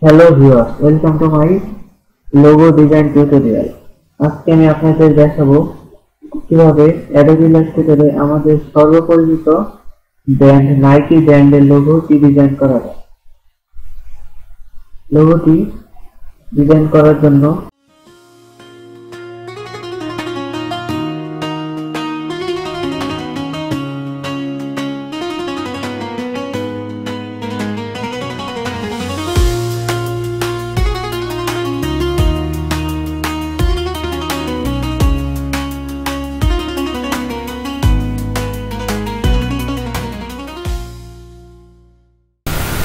Hello viewers, welcome to my logo design tutorial. আজকে আমি আপনাদের দেখাবো কিভাবে অ্যাডোবি ইলাস্ট্রেটরে আমাদের সর্বপরিচিত ব্র্যান্ড নাইকি ব্র্যান্ডের লোগোটি ডিজাইন করা যায়। লোগোটি ডিজাইন করার জন্য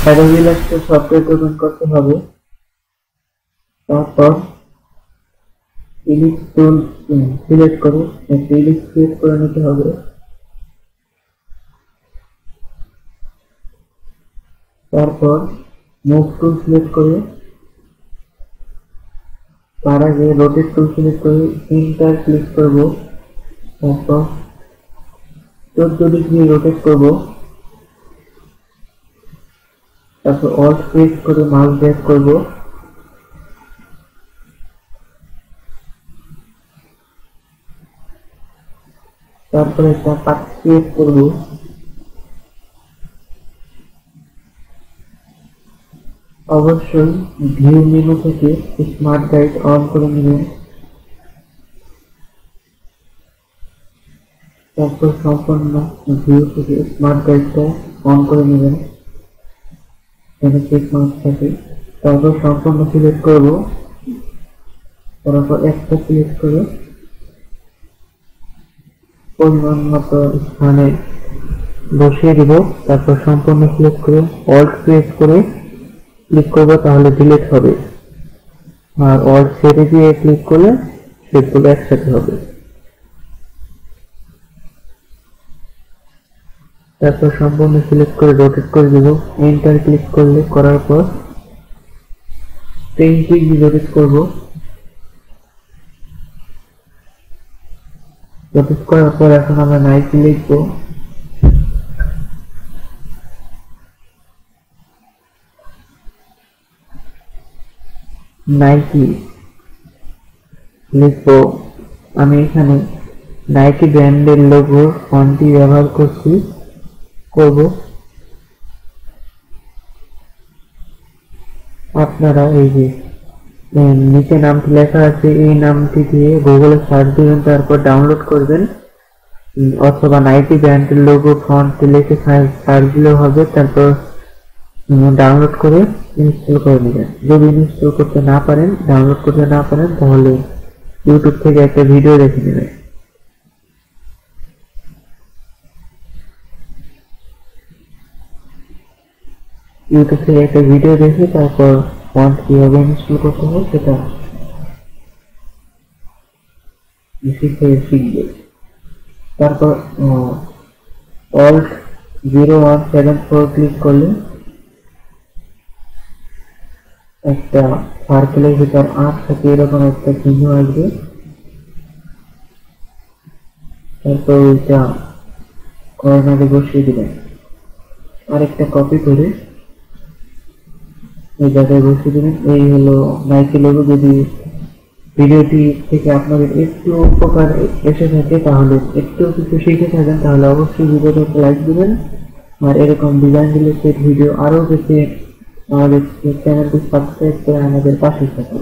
অ্যাডোবি ইলাস্ট্রেটর সফটওয়্যারটি ওপেন করতে হবে। তারপর ইলিপস টুল সিলেক্ট করে একটা ইলিপস ক্রিয়েট করে নিতে হবে। তারপর মুভ টুল সিলেক্ট করে তার আগে রোটেট টুল সিলেক্ট করে ইন্টার ক্লিক করব। তারপর 14 ডিগ্রি রোটেট করব। তারপর অল্ট প্রেস করে মাউস ড্র্যাগ করব। তারপর একটা পাথ ক্রিয়েট করব। অবশ্যই ভিউ মেনু থেকে স্মার্ট গাইড অন করে নেবেন। তারপর সম্পূর্ণ ভিউ থেকে স্মার্ট গাইডটা অন করে নেবেন, এখানে চেক মার্ক থাকে। তারপর সম্পূর্ণ সিলেক্ট করব। তারপর একটা সিলেক্ট করে পরিমাণ মতো স্থানে বসিয়ে দিব। তারপর সম্পূর্ণ সিলেক্ট করে অল্ট প্রেস করে ক্লিক করব, তাহলে ডিলিট হবে। আর অল্ট ছেড়ে দিয়ে ক্লিক করলে সেগুলো একসাথে হবে। তারপর সম্পূর্ণ সিলেক্ট করে রোটেট করে দেব। এন্টার ক্লিক করলে করার পর 10 ডিগ্রি রোটেট করব। রোটেট করার পর এখন আমরা নাইকি লিখব। নাইকি লিখব। আমি এখানে নাইকি ব্র্যান্ডের লোগো ফন্টটি ব্যবহার করব। আপনারা এই যে নিচে নামটি লেখা আছে এই নামটি দিয়ে গুগলে সার্চ দিবেন, তারপর ডাউনলোড করবেন, অথবা নাইকি ব্র্যান্ডের লোগো ফন্ট লিখে সার্চ দিলেও হবে। তারপর ডাউনলোড করে ইনস্টল করে নেবেন। যদি ইনস্টল করতে না পারেন, ডাউনলোড করতে না পারেন, তাহলে ইউটিউব থেকে একটা ভিডিও দেখে নেবেন। ইউটিউব থেকে একটা ভিডিও দেখে তারপর ফন্ট কিভাবে ইনস্টল করতে হয় সেটা শিখবে। তারপর Alt 0174 ক্লিক করলে একটা সার্কেলের ভিতর 8 থেকে এরকম একটা চিহ্ন আসবে। তারপর ওইটা কর্নারে বসিয়ে দিবেন। আরেকটা কপি করে এই জায়গায় বসিয়ে দিবেন। এই হলো নাইকি লোগো। যদি ভিডিওটি থেকে আপনাদের একটু উপকার এসে থাকে, তাহলে একটু কিছু শিখে থাকেন, তাহলে অবশ্যই ভিডিওটাকে লাইক দিবেন। আর এরকম ডিজাইন রিলেটেড ভিডিও আরও পেতে আমাদের চ্যানেলটি সাবস্ক্রাইব করে আমাদের পাশে থাকুন।